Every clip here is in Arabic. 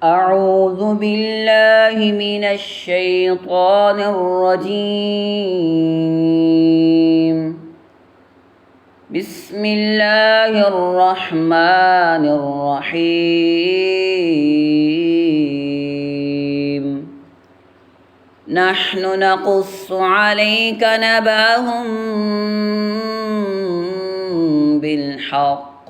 أعوذ بالله من الشيطان الرجيم. بسم الله الرحمن الرحيم. نحن نقص عليك نبأهم بالحق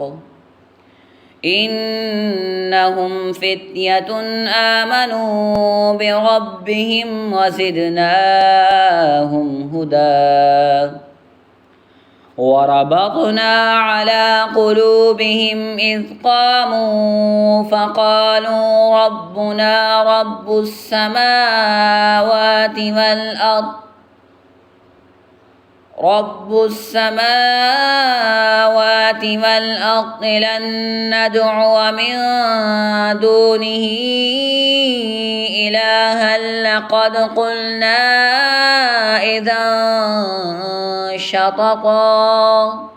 إنهم فتية آمنوا بربهم وزدناهم هدى وربطنا على قلوبهم إذ قاموا فقالوا ربنا رب السماوات والأرض لن ندعو من دونه إلها لقد قلنا إذا شططا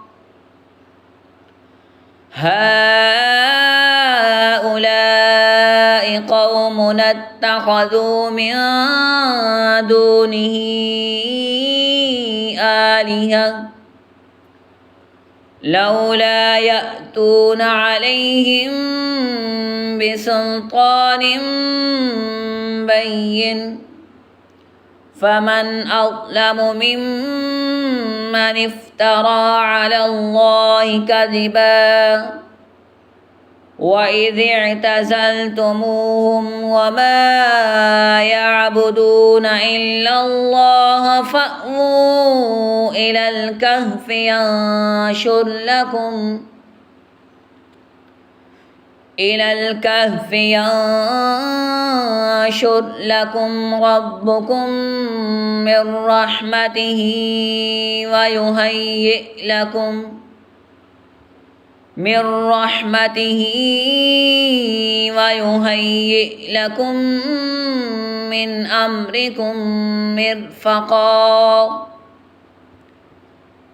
هؤلاء قومنا اتخذوا من دونه آلهة لولا يأتون عليهم بسلطان بين فمن أظلم ممن افترى على الله كذبا وإذ اعتزلتموهم وما يعبدون إلا الله فأووا إلى الكهف ينشر لكم ربكم من رحمته ويهيئ لكم من أمركم مرفقا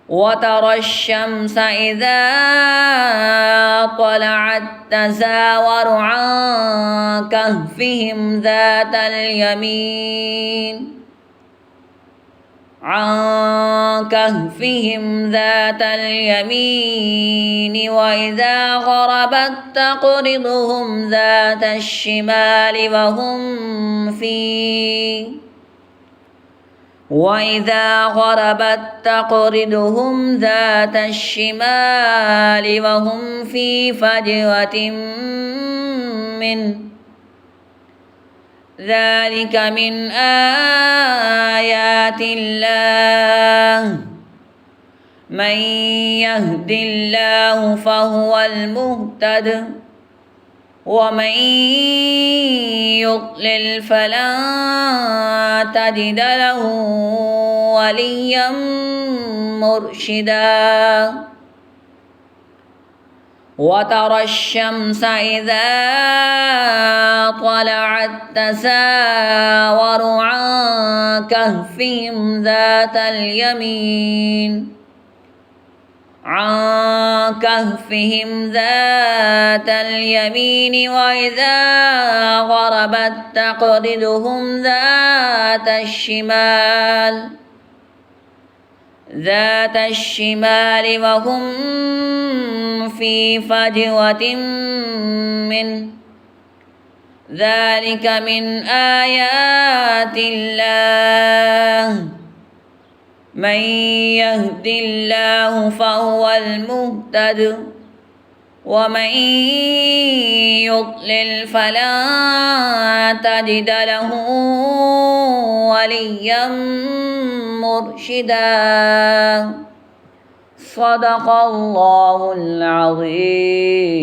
وترى الشمس إذا طلعت تزاور عن كهفهم ذات اليمين وإذا غربت تقرضهم ذات الشمال وهم في فجوة منه ذلك من آيات الله من يهد الله فهو المهتد ومن يضلل فلن تجد له وليا مرشدا وترى الشمس إذا طلعت تزاور عن كهفهم ذات اليمين وإذا غربت تقرضهم ذات الشمال وهم في فجوة منه ذلك من آيات الله من يهد الله فهو المهتد ومن يضلل فلن تجد له وليا مرشدا صدق الله العظيم.